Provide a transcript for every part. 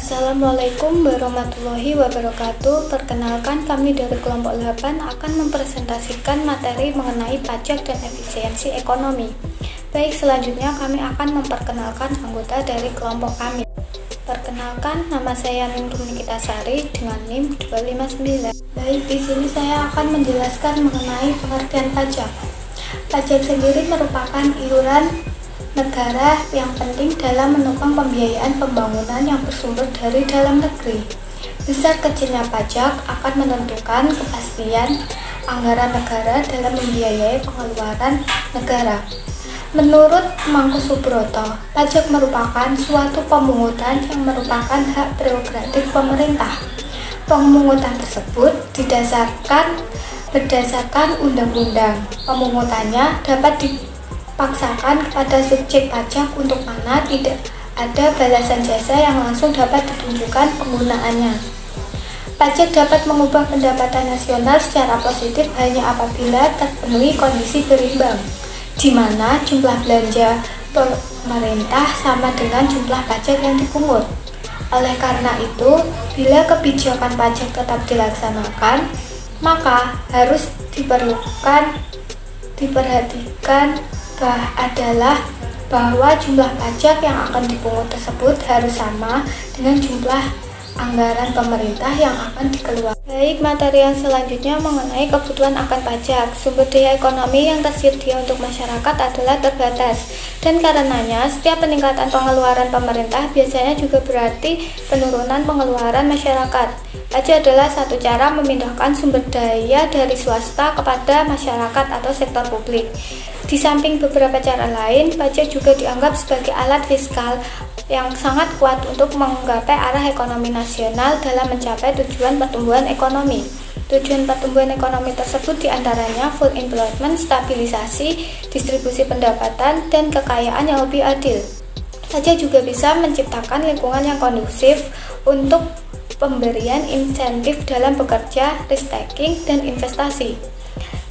Assalamualaikum warahmatullahi wabarakatuh. Perkenalkan, kami dari kelompok 8 akan mempresentasikan materi mengenai pajak dan efisiensi ekonomi. Baik, selanjutnya kami akan memperkenalkan anggota dari kelompok kami. Perkenalkan, nama saya Ningrum Nikitasari dengan NIM 259. Baik, di sini saya akan menjelaskan mengenai pengertian pajak. Pajak sendiri merupakan iuran negara yang penting dalam menopang pembiayaan pembangunan yang bersumber dari dalam negeri. Besar kecilnya pajak akan menentukan kepastian anggaran negara dalam membiayai pengeluaran negara. Menurut Mangku Subroto, pajak merupakan suatu pemungutan yang merupakan hak prerogatif pemerintah. Pemungutan tersebut berdasarkan undang-undang. Pemungutannya dapat dipaksakan kepada subjek pajak untuk mana tidak ada balasan jasa yang langsung dapat ditunjukkan penggunaannya. Pajak dapat mengubah pendapatan nasional secara positif hanya apabila terpenuhi kondisi berimbang, di mana jumlah belanja pemerintah sama dengan jumlah pajak yang dipungut. Oleh karena itu, bila kebijakan pajak tetap dilaksanakan, maka harus diperhatikan adalah bahwa jumlah pajak yang akan dipungut tersebut harus sama dengan jumlah anggaran pemerintah yang akan dikeluarkan. Baik, materi yang selanjutnya mengenai kebutuhan akan pajak. Sumber daya ekonomi yang tersedia untuk masyarakat adalah terbatas, dan karenanya setiap peningkatan pengeluaran pemerintah biasanya juga berarti penurunan pengeluaran masyarakat. Pajak adalah satu cara memindahkan sumber daya dari swasta kepada masyarakat atau sektor publik. Di samping beberapa cara lain, pajak juga dianggap sebagai alat fiskal yang sangat kuat untuk menggapai arah ekonomi nasional dalam mencapai tujuan pertumbuhan ekonomi. Tujuan pertumbuhan ekonomi tersebut diantaranya full employment, stabilisasi, distribusi pendapatan, dan kekayaan yang lebih adil. Pajak juga bisa menciptakan lingkungan yang kondusif untuk pemberian insentif dalam bekerja, risk-taking, dan investasi.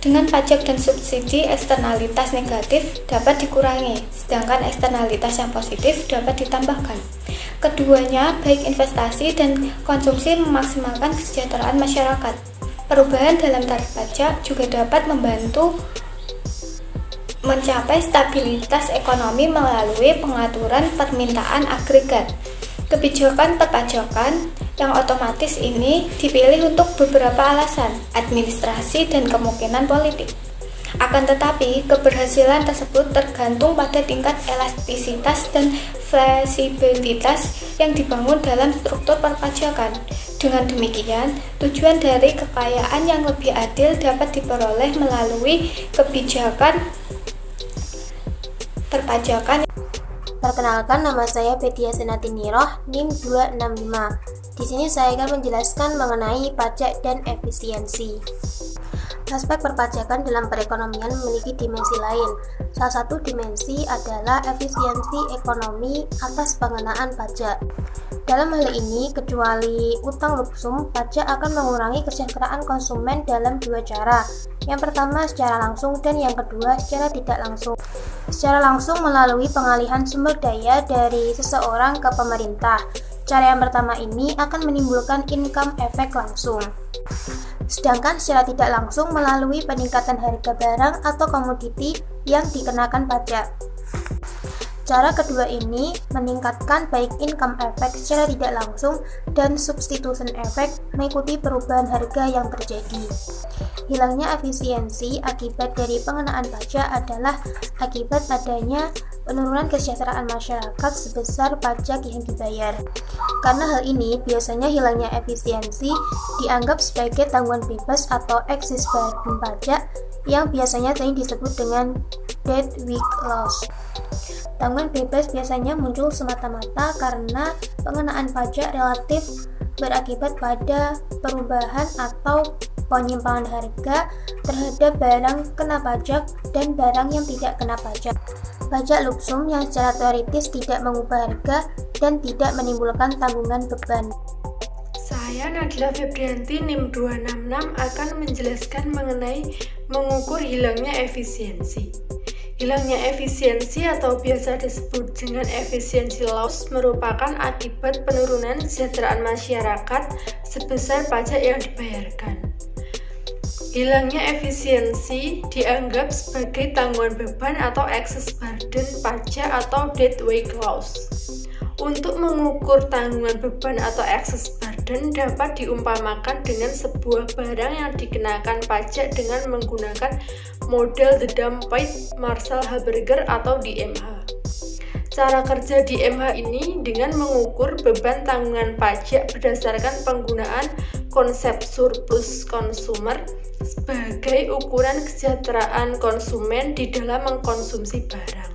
Dengan pajak dan subsidi, eksternalitas negatif dapat dikurangi, sedangkan eksternalitas yang positif dapat ditambahkan. Keduanya, baik investasi dan konsumsi, memaksimalkan kesejahteraan masyarakat. Perubahan dalam tarif pajak juga dapat membantu mencapai stabilitas ekonomi melalui pengaturan permintaan agregat. Kebijakan perpajakan yang otomatis ini dipilih untuk beberapa alasan, administrasi dan kemungkinan politik. Akan tetapi, keberhasilan tersebut tergantung pada tingkat elastisitas dan fleksibilitas yang dibangun dalam struktur perpajakan. Dengan demikian, tujuan dari kekayaan yang lebih adil dapat diperoleh melalui kebijakan perpajakan. Perkenalkan, nama saya Petia Senati Niroh, NIM 265. Di sini saya akan menjelaskan mengenai pajak dan efisiensi. Aspek perpajakan dalam perekonomian memiliki dimensi lain. Salah satu dimensi adalah efisiensi ekonomi atas pengenaan pajak. Dalam hal ini, kecuali utang lump sum, pajak akan mengurangi kesejahteraan konsumen dalam dua cara. Yang pertama secara langsung dan yang kedua secara tidak langsung. Secara langsung melalui pengalihan sumber daya dari seseorang ke pemerintah. Cara yang pertama ini akan menimbulkan income efek langsung. Sedangkan secara tidak langsung melalui peningkatan harga barang atau komoditi yang dikenakan pajak. Cara kedua ini meningkatkan baik income effect secara tidak langsung dan substitution effect mengikuti perubahan harga yang terjadi. Hilangnya efisiensi akibat dari pengenaan pajak adalah akibat adanya penurunan kesejahteraan masyarakat sebesar pajak yang dibayar. Karena hal ini, biasanya hilangnya efisiensi dianggap sebagai tanggungan bebas atau excess burden pajak yang biasanya sering disebut dengan dead week loss. Tanggungan bebas biasanya muncul semata-mata karena pengenaan pajak relatif berakibat pada perubahan atau penyimpangan harga terhadap barang kena pajak dan barang yang tidak kena pajak. Pajak lump sum yang secara teoritis tidak mengubah harga dan tidak menimbulkan tanggungan beban. Saya Nadila Febrianti NIM 266 akan menjelaskan mengenai mengukur hilangnya efisiensi. Hilangnya efisiensi atau biasa disebut dengan efisiensi loss merupakan akibat penurunan kesejahteraan masyarakat sebesar pajak yang dibayarkan. Hilangnya efisiensi dianggap sebagai tanggungan beban atau excess burden pajak atau deadweight loss. Untuk mengukur tanggungan beban atau excess burden dapat diumpamakan dengan sebuah barang yang dikenakan pajak dengan menggunakan model The Dump-Weight Marshall-Haberger atau DMH. Cara kerja DMH ini dengan mengukur beban tanggungan pajak berdasarkan penggunaan konsep surplus konsumer sebagai ukuran kesejahteraan konsumen di dalam mengkonsumsi barang.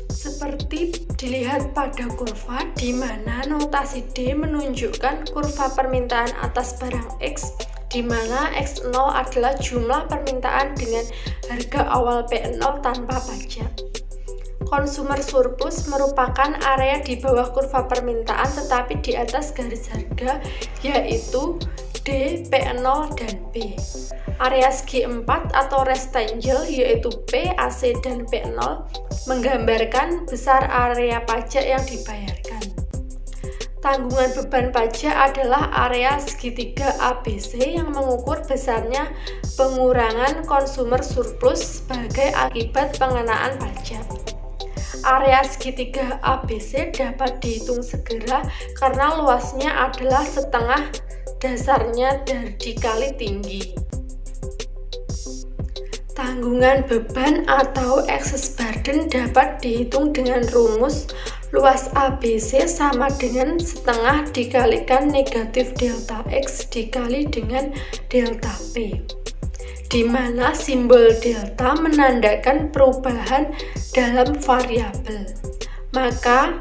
Seperti dilihat pada kurva di mana notasi D menunjukkan kurva permintaan atas barang X di mana X0 adalah jumlah permintaan dengan harga awal P0 tanpa pajak. Consumer surplus merupakan area di bawah kurva permintaan tetapi di atas garis harga, yaitu D, P0, dan B. Area segi 4 atau rectangle yaitu P, AC, dan P0 menggambarkan besar area pajak yang dibayarkan. Tanggungan beban pajak adalah area segitiga ABC yang mengukur besarnya pengurangan consumer surplus sebagai akibat pengenaan pajak. Area segitiga ABC dapat dihitung segera karena luasnya adalah setengah dasarnya dikali tinggi. Tanggungan beban atau excess burden dapat dihitung dengan rumus luas ABC sama dengan setengah dikalikan negatif delta X dikali dengan delta P, di mana simbol delta menandakan perubahan dalam variabel. Maka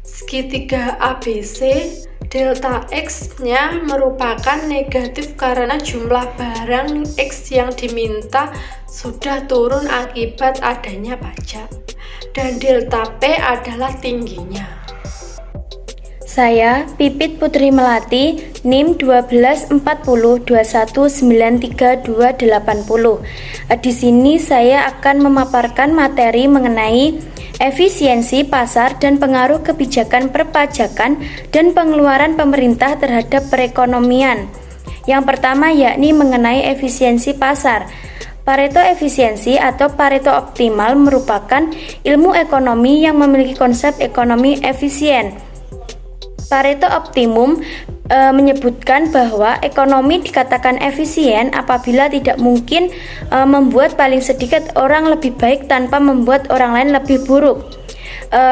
segitiga ABC delta X-nya merupakan negatif karena jumlah barang X yang diminta sudah turun akibat adanya pajak, dan delta P adalah tingginya. Saya Pipit Putri Melati, NIM 124021932280. Di sini saya akan memaparkan materi mengenai efisiensi pasar dan pengaruh kebijakan perpajakan dan pengeluaran pemerintah terhadap perekonomian. Yang pertama yakni mengenai efisiensi pasar. Pareto efisiensi atau Pareto optimal merupakan ilmu ekonomi yang memiliki konsep ekonomi efisien. Pareto optimum menyebutkan bahwa ekonomi dikatakan efisien apabila tidak mungkin membuat paling sedikit orang lebih baik tanpa membuat orang lain lebih buruk.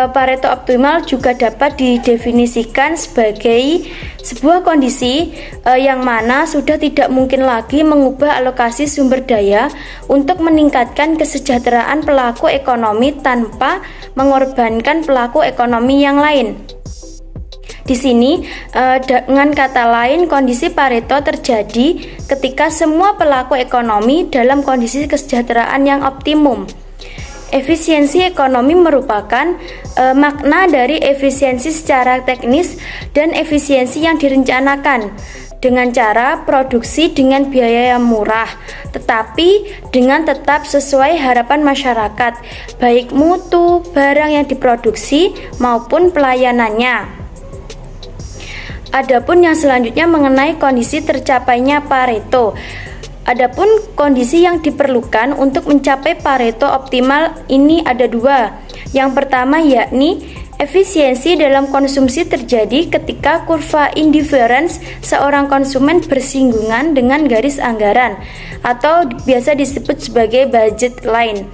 Pareto optimal juga dapat didefinisikan sebagai sebuah kondisi yang mana sudah tidak mungkin lagi mengubah alokasi sumber daya untuk meningkatkan kesejahteraan pelaku ekonomi tanpa mengorbankan pelaku ekonomi yang lain. Di sini, dengan kata lain, kondisi Pareto terjadi ketika semua pelaku ekonomi dalam kondisi kesejahteraan yang optimum. Efisiensi ekonomi merupakan makna dari efisiensi secara teknis dan efisiensi yang direncanakan dengan cara produksi dengan biaya yang murah, tetapi dengan tetap sesuai harapan masyarakat, baik mutu barang yang diproduksi maupun pelayanannya. Adapun yang selanjutnya mengenai kondisi tercapainya Pareto. Adapun kondisi yang diperlukan untuk mencapai Pareto optimal ini ada dua. Yang pertama yakni efisiensi dalam konsumsi terjadi ketika kurva indifference seorang konsumen bersinggungan dengan garis anggaran atau biasa disebut sebagai budget line.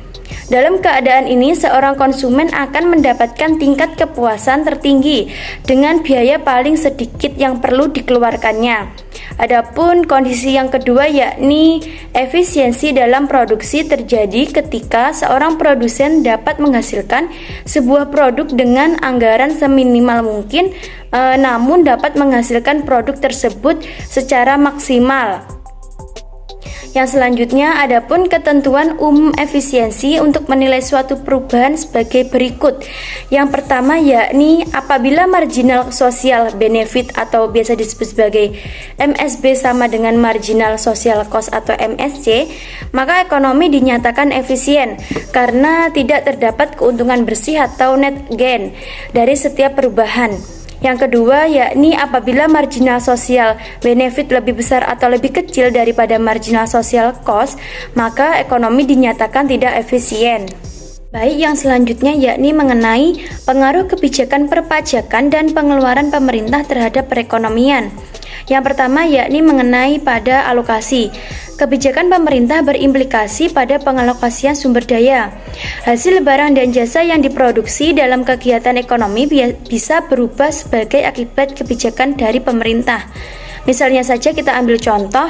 Dalam keadaan ini, seorang konsumen akan mendapatkan tingkat kepuasan tertinggi dengan biaya paling sedikit yang perlu dikeluarkannya. Adapun kondisi yang kedua yakni efisiensi dalam produksi terjadi ketika seorang produsen dapat menghasilkan sebuah produk dengan anggaran seminimal mungkin, namun dapat menghasilkan produk tersebut secara maksimal. Yang selanjutnya, adapun ketentuan umum efisiensi untuk menilai suatu perubahan sebagai berikut. Yang pertama yakni apabila marginal social benefit atau biasa disebut sebagai MSB sama dengan marginal social cost atau MSC, maka ekonomi dinyatakan efisien karena tidak terdapat keuntungan bersih atau net gain dari setiap perubahan. Yang kedua yakni apabila marginal social benefit lebih besar atau lebih kecil daripada marginal social cost, maka ekonomi dinyatakan tidak efisien. Baik, yang selanjutnya yakni mengenai pengaruh kebijakan perpajakan dan pengeluaran pemerintah terhadap perekonomian. Yang pertama yakni mengenai pada alokasi. Kebijakan pemerintah berimplikasi pada pengalokasian sumber daya. Hasil barang dan jasa yang diproduksi dalam kegiatan ekonomi bisa berubah sebagai akibat kebijakan dari pemerintah. Misalnya saja kita ambil contoh,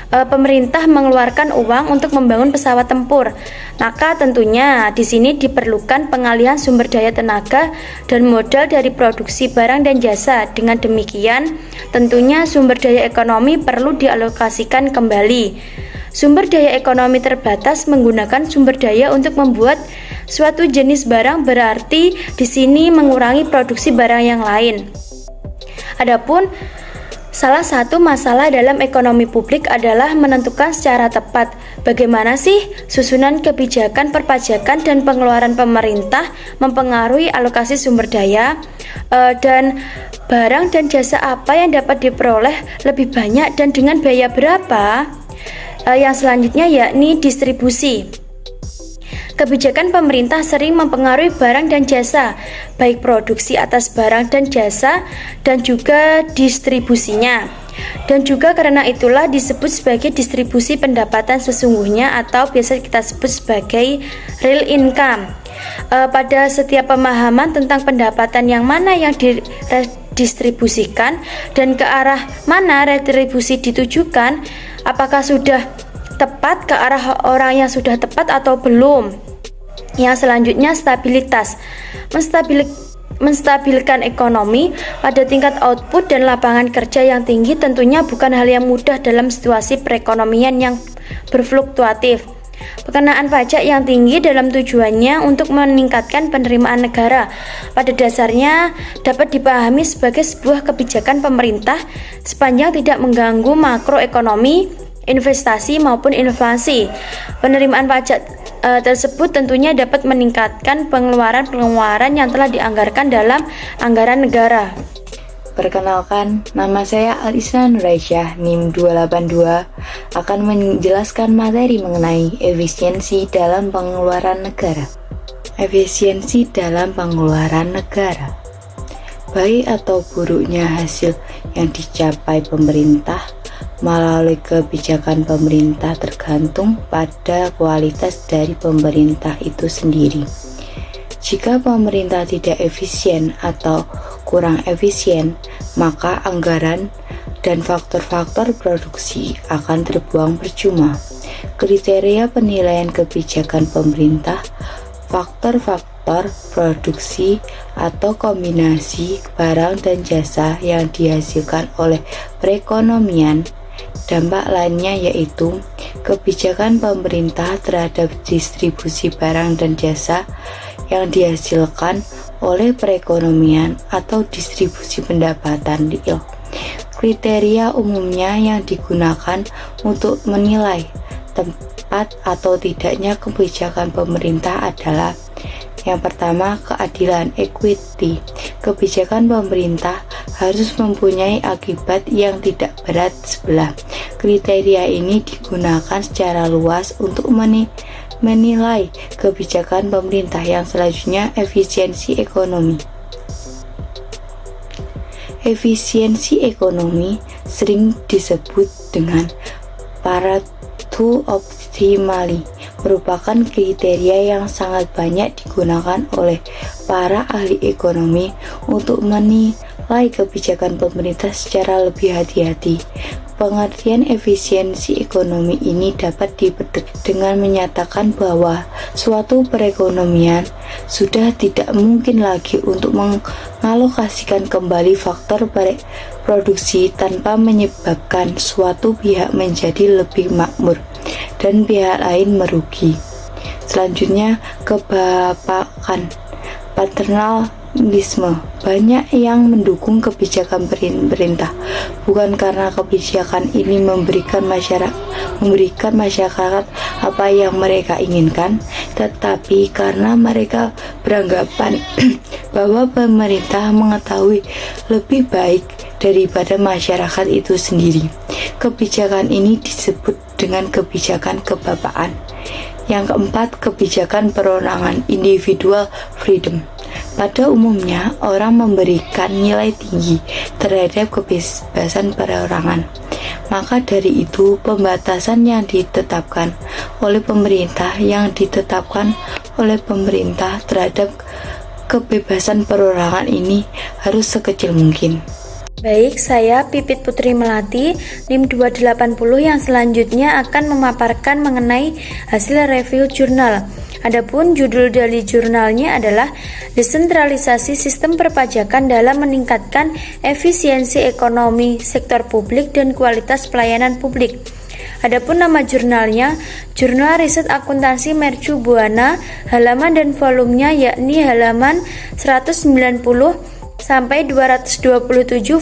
pemerintah mengeluarkan uang untuk membangun pesawat tempur. Maka tentunya di sini diperlukan pengalihan sumber daya tenaga dan modal dari produksi barang dan jasa. Dengan demikian, tentunya sumber daya ekonomi perlu dialokasikan kembali. Sumber daya ekonomi terbatas menggunakan sumber daya untuk membuat suatu jenis barang, berarti di sini mengurangi produksi barang yang lain. Adapun salah satu masalah dalam ekonomi publik adalah menentukan secara tepat bagaimana sih susunan kebijakan perpajakan dan pengeluaran pemerintah mempengaruhi alokasi sumber daya, dan barang dan jasa apa yang dapat diperoleh lebih banyak dan dengan biaya berapa. Yang selanjutnya yakni distribusi. Kebijakan pemerintah sering mempengaruhi barang dan jasa, baik produksi atas barang dan jasa dan juga distribusinya. Dan juga karena itulah disebut sebagai distribusi pendapatan sesungguhnya atau biasa kita sebut sebagai real income. Pada setiap pemahaman tentang pendapatan yang mana yang didistribusikan dan ke arah mana retribusi ditujukan, apakah sudah tepat ke arah orang yang sudah tepat atau belum. Yang selanjutnya stabilitas. Menstabilkan ekonomi pada tingkat output dan lapangan kerja yang tinggi tentunya bukan hal yang mudah dalam situasi perekonomian yang berfluktuatif. Pengenaan pajak yang tinggi dalam tujuannya untuk meningkatkan penerimaan negara pada dasarnya dapat dipahami sebagai sebuah kebijakan pemerintah sepanjang tidak mengganggu makroekonomi, investasi maupun inflasi. Penerimaan pajak tersebut tentunya dapat meningkatkan pengeluaran yang telah dianggarkan dalam anggaran negara. Perkenalkan, nama saya Alisa Nuraisyah, NIM 282, akan menjelaskan materi mengenai efisiensi dalam pengeluaran negara. Efisiensi dalam pengeluaran negara. Baik atau buruknya hasil yang dicapai pemerintah melalui kebijakan pemerintah tergantung pada kualitas dari pemerintah itu sendiri. Jika pemerintah tidak efisien atau kurang efisien, maka anggaran dan faktor-faktor produksi akan terbuang percuma. Kriteria penilaian kebijakan pemerintah, faktor-faktor produksi atau kombinasi barang dan jasa yang dihasilkan oleh perekonomian. Dampak lainnya yaitu kebijakan pemerintah terhadap distribusi barang dan jasa yang dihasilkan oleh perekonomian atau distribusi pendapatan real. Kriteria umumnya yang digunakan untuk menilai tepat atau tidaknya kebijakan pemerintah adalah: yang pertama, keadilan equity. Kebijakan pemerintah harus mempunyai akibat yang tidak berat sebelah. Kriteria ini digunakan secara luas untuk menilai kebijakan pemerintah. Yang selanjutnya, efisiensi ekonomi. Efisiensi ekonomi sering disebut dengan Pareto optimali, merupakan kriteria yang sangat banyak digunakan oleh para ahli ekonomi untuk menilai kebijakan pemerintah secara lebih hati-hati. Pengertian efisiensi ekonomi ini dapat dipetik dengan menyatakan bahwa suatu perekonomian sudah tidak mungkin lagi untuk mengalokasikan kembali faktor produksi tanpa menyebabkan suatu pihak menjadi lebih makmur. dan pihak lain merugi. Selanjutnya, kebapakan paternalisme. Banyak yang mendukung kebijakan pemerintah bukan karena kebijakan ini memberikan masyarakat apa yang mereka inginkan, tetapi karena mereka beranggapan bahwa pemerintah mengetahui lebih baik daripada masyarakat itu sendiri. Kebijakan ini disebut dengan kebijakan kebapaan. Yang keempat, kebijakan perorangan, individual freedom. Pada umumnya, orang memberikan nilai tinggi terhadap kebebasan perorangan. Maka dari itu, pembatasan yang ditetapkan oleh pemerintah terhadap kebebasan perorangan ini harus sekecil mungkin. Baik, saya Pipit Putri Melati, NIM 280 yang selanjutnya akan memaparkan mengenai hasil review jurnal. Adapun judul dari jurnalnya adalah Desentralisasi Sistem Perpajakan dalam Meningkatkan Efisiensi Ekonomi Sektor Publik dan Kualitas Pelayanan Publik. Adapun nama jurnalnya, Jurnal Riset Akuntansi Mercu Buana, halaman dan volumenya yakni halaman 190 sampai 227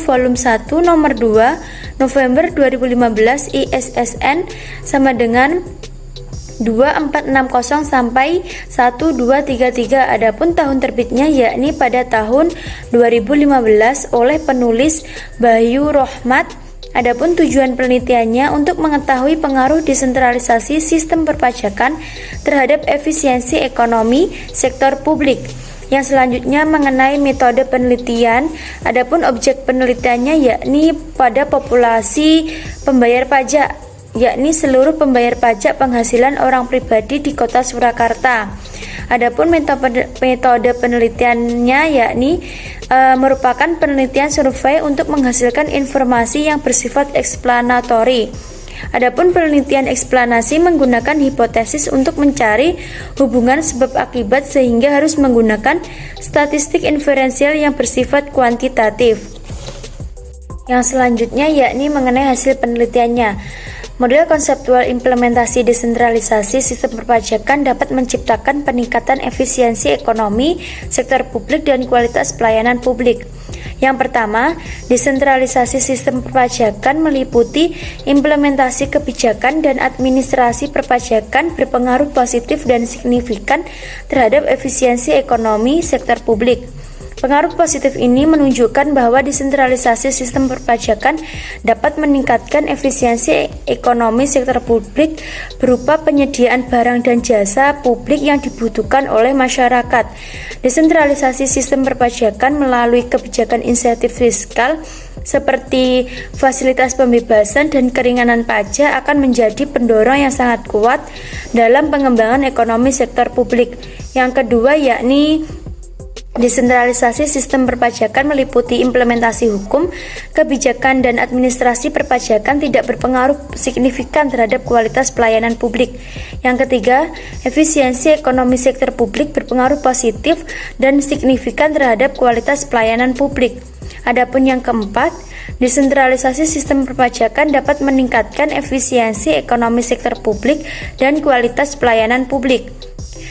volume 1 nomor 2 November 2015 ISSN sama dengan 2460 sampai 1233. Adapun tahun terbitnya yakni pada tahun 2015 oleh penulis Bayu Rohmat. Adapun tujuan penelitiannya untuk mengetahui pengaruh desentralisasi sistem perpajakan terhadap efisiensi ekonomi sektor publik. Yang selanjutnya mengenai metode penelitian, adapun objek penelitiannya yakni pada populasi pembayar pajak, yakni seluruh pembayar pajak penghasilan orang pribadi di Kota Surakarta. Adapun metode penelitiannya yakni merupakan penelitian survei untuk menghasilkan informasi yang bersifat eksplanatori. Adapun penelitian eksplanasi menggunakan hipotesis untuk mencari hubungan sebab akibat sehingga harus menggunakan statistik inferensial yang bersifat kuantitatif. Yang selanjutnya yakni mengenai hasil penelitiannya. Model konseptual implementasi desentralisasi sistem perpajakan dapat menciptakan peningkatan efisiensi ekonomi, sektor publik, dan kualitas pelayanan publik. Yang pertama, desentralisasi sistem perpajakan meliputi implementasi kebijakan dan administrasi perpajakan berpengaruh positif dan signifikan terhadap efisiensi ekonomi sektor publik. Pengaruh positif ini menunjukkan bahwa desentralisasi sistem perpajakan dapat meningkatkan efisiensi ekonomi sektor publik berupa penyediaan barang dan jasa publik yang dibutuhkan oleh masyarakat. Desentralisasi sistem perpajakan melalui kebijakan insentif fiskal seperti fasilitas pembebasan dan keringanan pajak akan menjadi pendorong yang sangat kuat dalam pengembangan ekonomi sektor publik. Yang kedua yakni desentralisasi sistem perpajakan meliputi implementasi hukum, kebijakan, dan administrasi perpajakan tidak berpengaruh signifikan terhadap kualitas pelayanan publik. Yang ketiga, efisiensi ekonomi sektor publik berpengaruh positif dan signifikan terhadap kualitas pelayanan publik. Adapun yang keempat, desentralisasi sistem perpajakan dapat meningkatkan efisiensi ekonomi sektor publik dan kualitas pelayanan publik.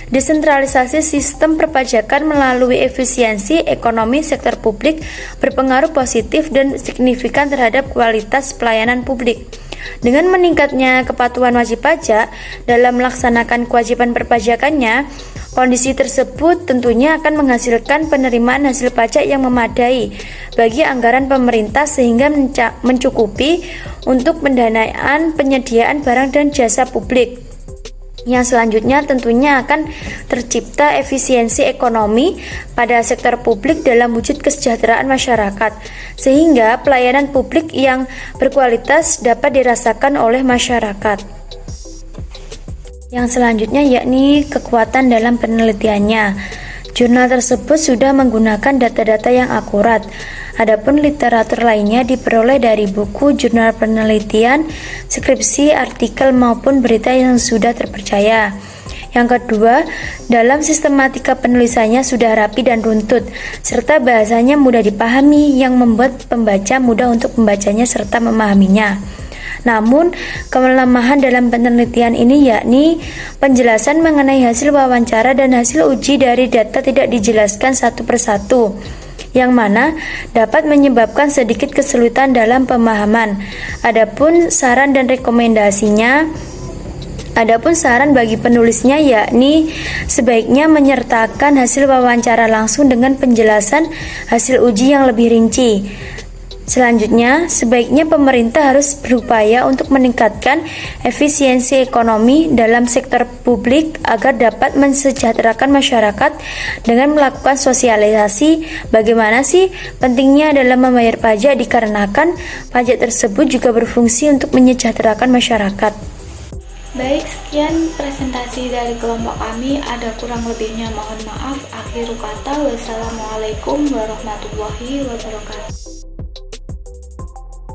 Desentralisasi sistem perpajakan melalui efisiensi ekonomi sektor publik berpengaruh positif dan signifikan terhadap kualitas pelayanan publik. Dengan meningkatnya kepatuhan wajib pajak dalam melaksanakan kewajiban perpajakannya, kondisi tersebut tentunya akan menghasilkan penerimaan hasil pajak yang memadai bagi anggaran pemerintah sehingga mencukupi untuk pendanaan penyediaan barang dan jasa publik. Yang selanjutnya tentunya akan tercipta efisiensi ekonomi pada sektor publik dalam wujud kesejahteraan masyarakat, sehingga pelayanan publik yang berkualitas dapat dirasakan oleh masyarakat. Yang selanjutnya yakni kekuatan dalam penelitiannya. Jurnal tersebut sudah menggunakan data-data yang akurat. Adapun literatur lainnya diperoleh dari buku, jurnal penelitian, skripsi, artikel maupun berita yang sudah terpercaya. Yang kedua, dalam sistematika penulisannya sudah rapi dan runtut, serta bahasanya mudah dipahami yang membuat pembaca mudah untuk membacanya serta memahaminya. Namun, kelemahan dalam penelitian ini yakni penjelasan mengenai hasil wawancara dan hasil uji dari data tidak dijelaskan satu persatu, yang mana dapat menyebabkan sedikit kesulitan dalam pemahaman. Adapun saran bagi penulisnya yakni sebaiknya menyertakan hasil wawancara langsung dengan penjelasan hasil uji yang lebih rinci. Selanjutnya, sebaiknya pemerintah harus berupaya untuk meningkatkan efisiensi ekonomi dalam sektor publik agar dapat mensejahterakan masyarakat dengan melakukan sosialisasi bagaimana sih pentingnya dalam membayar pajak dikarenakan pajak tersebut juga berfungsi untuk menyejahterakan masyarakat. Baik, sekian presentasi dari kelompok kami. Ada kurang lebihnya mohon maaf. Akhirul kata, wassalamualaikum warahmatullahi wabarakatuh.